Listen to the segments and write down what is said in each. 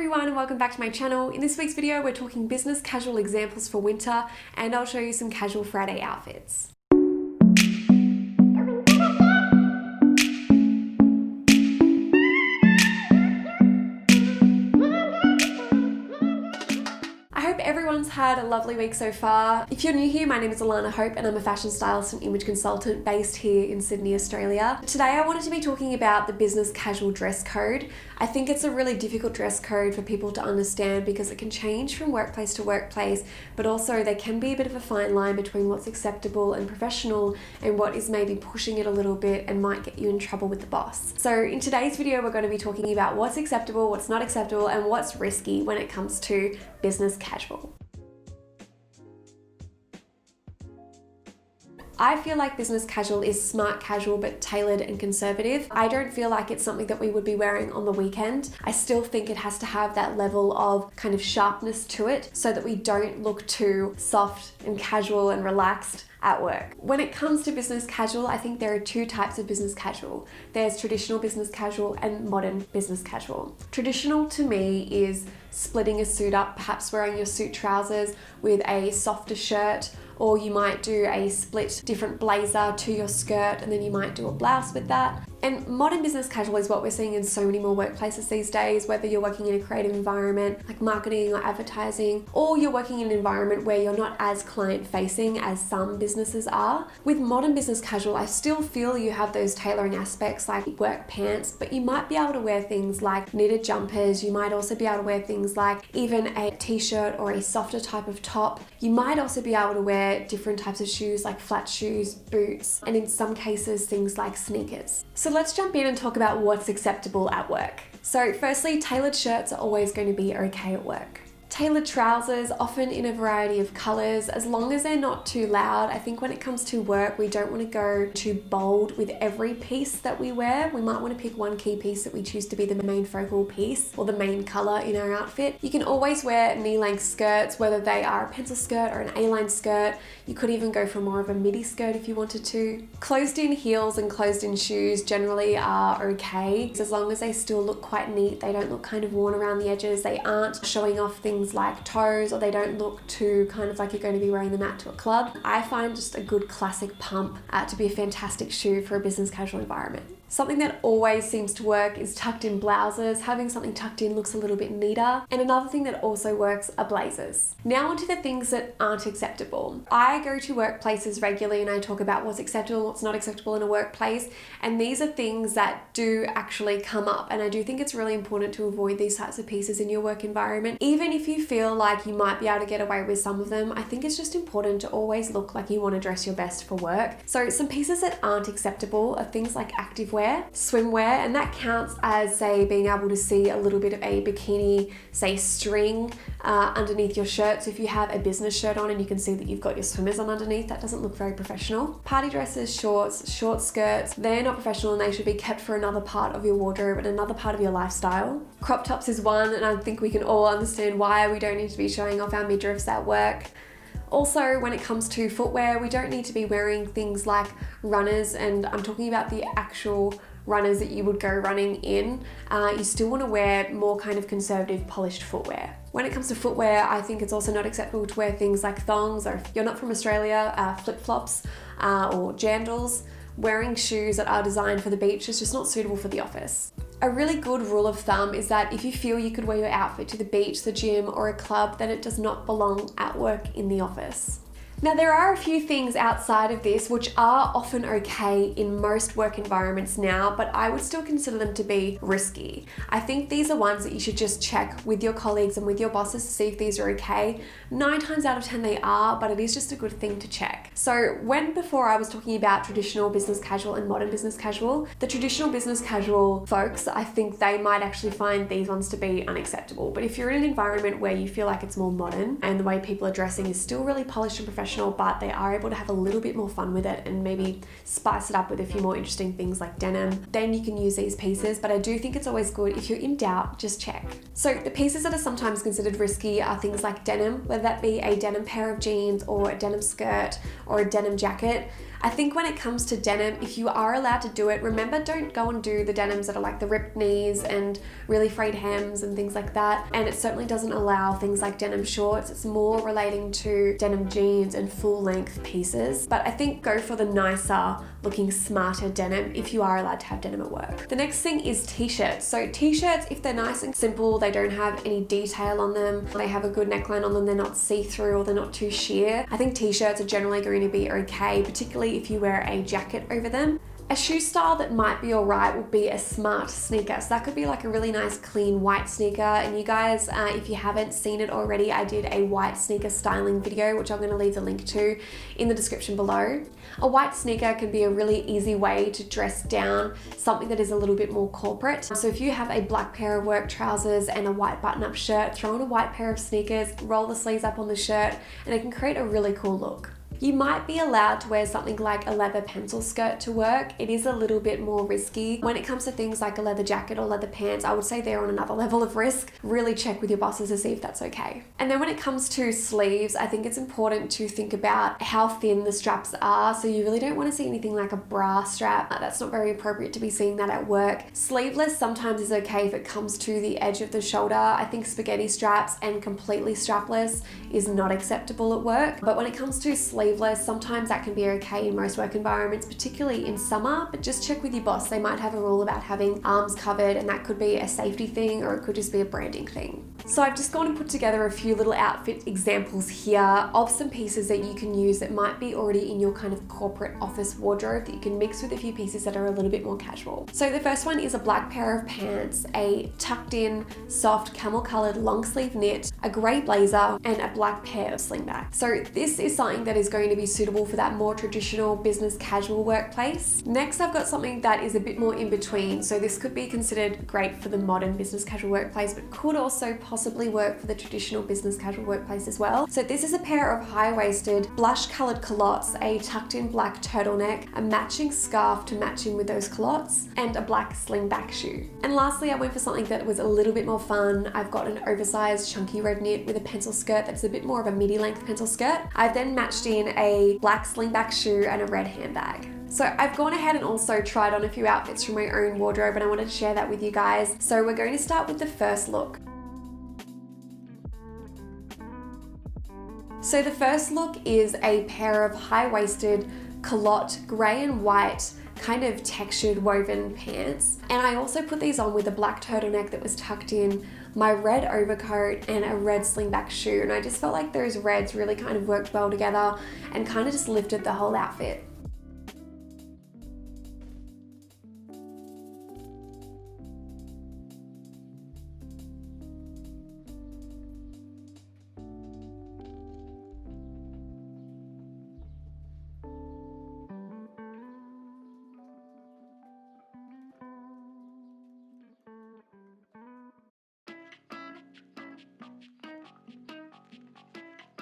everyone and welcome back to my channel. In this week's video we're talking business casual examples for winter and I'll show you some casual Friday outfits. Everyone's had a lovely week so far. If you're new here, my name is Alarna and I'm a fashion stylist and image consultant based here in Sydney, Australia. Today I wanted to be talking about the business casual dress code. I think it's a really difficult dress code for people to understand because it can change from workplace to workplace, but also there can be a bit of a fine line between what's acceptable and professional and what is maybe pushing it a little bit and might get you in trouble with the boss. So in today's video, we're going to be talking about what's acceptable, what's not acceptable, and what's risky when it comes to business casual. I feel like business casual is smart casual but tailored and conservative. I don't feel like it's something that we would be wearing on the weekend. I still think it has to have that level of kind of sharpness to it so that we don't look too soft and casual and relaxed at work. When it comes to business casual, I think there are two types of business casual. There's traditional business casual and modern business casual. Traditional to me is splitting a suit up, perhaps wearing your suit trousers with a softer shirt, or you might do a split different blazer to your skirt and then you might do a blouse with that. And modern business casual is what we're seeing in so many more workplaces these days, whether you're working in a creative environment like marketing or advertising, or you're working in an environment where you're not as client facing as some businesses are. With modern business casual, I still feel you have those tailoring aspects like work pants, but you might be able to wear things like knitted jumpers. You might also be able to wear things like even a t-shirt or a softer type of top. You might also be able to wear different types of shoes like flat shoes, boots, and in some cases things like sneakers. So let's jump in and talk about what's acceptable at work. So firstly, tailored shirts are always going to be okay at work. Tailored trousers, often in a variety of colors, as long as they're not too loud. I think when it comes to work, we don't want to go too bold with every piece that we wear. We might want to pick one key piece that we choose to be the main focal piece or the main color in our outfit. You can always wear knee-length skirts, whether they are a pencil skirt or an A-line skirt. You could even go for more of a midi skirt if you wanted to. Closed-in heels and closed-in shoes generally are okay, as long as they still look quite neat. They don't look kind of worn around the edges. They aren't showing off things like toes, or they don't look too kind of like you're going to be wearing them out to a club. I find just a good classic pump to be a fantastic shoe for a business casual environment. Something that always seems to work is tucked in blouses. Having something tucked in looks a little bit neater. And another thing that also works are blazers. Now onto the things that aren't acceptable. I go to workplaces regularly and I talk about what's acceptable and what's not acceptable in a workplace. And these are things that do actually come up. And I do think it's really important to avoid these types of pieces in your work environment. Even if you feel like you might be able to get away with some of them, I think it's just important to always look like you want to dress your best for work. So some pieces that aren't acceptable are things like activewear, swimwear, and that counts as, say, being able to see a little bit of a bikini, say, string underneath your shirt. So if you have a business shirt on and you can see that you've got your swimmers on underneath, that doesn't look very professional. Party dresses, shorts, short skirts, they're not professional and they should be kept for another part of your wardrobe and another part of your lifestyle. Crop tops is one, and I think we can all understand why we don't need to be showing off our midriffs at work. Also, when it comes to footwear, we don't need to be wearing things like runners, and I'm talking about the actual runners that you would go running in. You still want to wear more kind of conservative polished footwear. When it comes to footwear, I think it's also not acceptable to wear things like thongs, or if you're not from Australia, flip-flops or jandals. Wearing shoes that are designed for the beach is just not suitable for the office. A really good rule of thumb is that if you feel you could wear your outfit to the beach, the gym, or a club, then it does not belong at work in the office. Now, there are a few things outside of this which are often okay in most work environments now, but I would still consider them to be risky. I think these are ones that you should just check with your colleagues and with your bosses to see if these are okay. 9 times out of 10 they are, but it is just a good thing to check. So before I was talking about traditional business casual and modern business casual, the traditional business casual folks, I think they might actually find these ones to be unacceptable. But if you're in an environment where you feel like it's more modern and the way people are dressing is still really polished and professional, but they are able to have a little bit more fun with it and maybe spice it up with a few more interesting things like denim, then you can use these pieces. But I do think it's always good, if you're in doubt, just check. So the pieces that are sometimes considered risky are things like denim, whether that be a denim pair of jeans or a denim skirt or a denim jacket. I think when it comes to denim, if you are allowed to do it, remember, don't go and do the denims that are like the ripped knees and really frayed hems and things like that. And it certainly doesn't allow things like denim shorts. It's more relating to denim jeans and full length pieces. But I think go for the nicer looking, smarter denim if you are allowed to have denim at work. The next thing is t-shirts. So t-shirts, if they're nice and simple, they don't have any detail on them, they have a good neckline on them, they're not see-through or they're not too sheer, I think t-shirts are generally going to be okay, particularly if you wear a jacket over them. A shoe style that might be alright would be a smart sneaker. So that could be like a really nice clean white sneaker. And you guys, if you haven't seen it already, I did a white sneaker styling video, which I'm going to leave the link to in the description below. A white sneaker can be a really easy way to dress down something that is a little bit more corporate. So if you have a black pair of work trousers and a white button-up shirt, throw on a white pair of sneakers, roll the sleeves up on the shirt, and it can create a really cool look. You might be allowed to wear something like a leather pencil skirt to work. It is a little bit more risky. When it comes to things like a leather jacket or leather pants, I would say they're on another level of risk. Really check with your bosses to see if that's okay. And then when it comes to sleeves, I think it's important to think about how thin the straps are. So you really don't want to see anything like a bra strap. That's not very appropriate to be seeing that at work. Sleeveless sometimes is okay if it comes to the edge of the shoulder. I think spaghetti straps and completely strapless is not acceptable at work. But when it comes to sleeveless, sometimes that can be okay in most work environments, particularly in summer, but just check with your boss. They might have a rule about having arms covered, and that could be a safety thing or it could just be a branding thing. So I've just gone and put together a few little outfit examples here of some pieces that you can use that might be already in your kind of corporate office wardrobe that you can mix with a few pieces that are a little bit more casual. So the first one is a black pair of pants, a tucked in, soft camel colored long sleeve knit, a grey blazer, and a black pair of slingbacks. So this is something that is going to be suitable for that more traditional business casual workplace. Next, I've got something that is a bit more in between. So this could be considered great for the modern business casual workplace, but could also possibly work for the traditional business casual workplace as well. So this is a pair of high-waisted, blush-colored culottes, a tucked-in black turtleneck, a matching scarf to match in with those culottes, and a black slingback shoe. And lastly, I went for something that was a little bit more fun. I've got an oversized, chunky red knit with a pencil skirt that's a bit more of a midi-length pencil skirt. I've then matched in a black slingback shoe and a red handbag. So I've gone ahead and also tried on a few outfits from my own wardrobe, and I wanted to share that with you guys. So we're going to start with the first look. So the first look is a pair of high-waisted culotte grey and white kind of textured woven pants, and I also put these on with a black turtleneck that was tucked in, my red overcoat, and a red slingback shoe. And I just felt like those reds really kind of worked well together and kind of just lifted the whole outfit.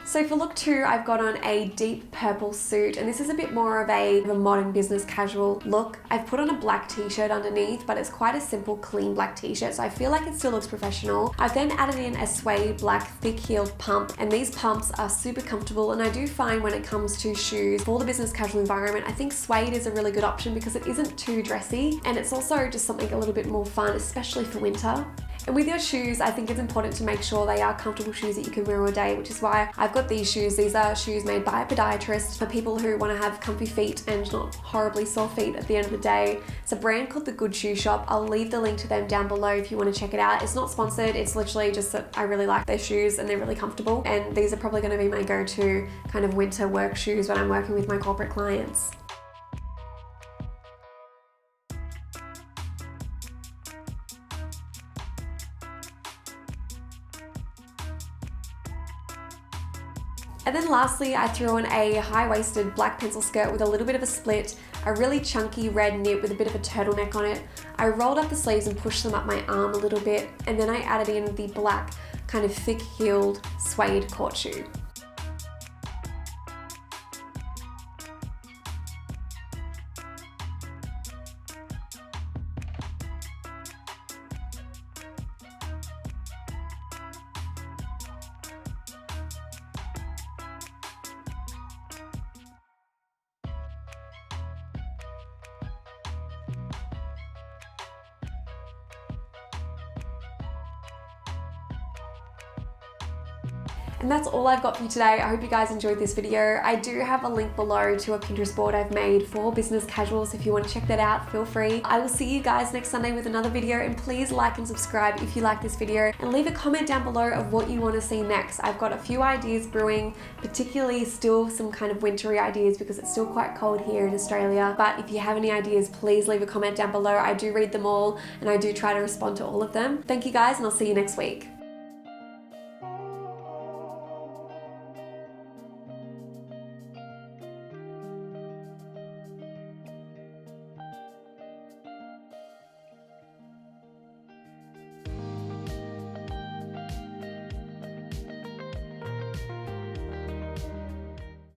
So for look 2, I've got on a deep purple suit, and this is a bit more of a modern business casual look. I've put on a black t-shirt underneath, but it's quite a simple, clean black t-shirt, so I feel like it still looks professional. I've then added in a suede black thick-heeled pump, and these pumps are super comfortable, and I do find when it comes to shoes for the business casual environment, I think suede is a really good option because it isn't too dressy, and it's also just something a little bit more fun, especially for winter. And with your shoes, I think it's important to make sure they are comfortable shoes that you can wear all day, which is why I've got these shoes. These are shoes made by a podiatrist for people who want to have comfy feet and not horribly sore feet at the end of the day. It's a brand called The Good Shoe Shop. I'll leave the link to them down below if you want to check it out. It's not sponsored, it's literally just that I really like their shoes and they're really comfortable. And these are probably going to be my go-to kind of winter work shoes when I'm working with my corporate clients. And then lastly, I threw on a high-waisted black pencil skirt with a little bit of a split, a really chunky red knit with a bit of a turtleneck on it. I rolled up the sleeves and pushed them up my arm a little bit, and then I added in the black kind of thick-heeled suede court shoe. And that's all I've got for you today. I hope you guys enjoyed this video. I do have a link below to a Pinterest board I've made for business casuals. If you want to check that out, feel free. I will see you guys next Sunday with another video, and please like and subscribe if you like this video, and leave a comment down below of what you want to see next. I've got a few ideas brewing, particularly still some kind of wintry ideas because it's still quite cold here in Australia. But if you have any ideas, please leave a comment down below. I do read them all and I do try to respond to all of them. Thank you guys, and I'll see you next week.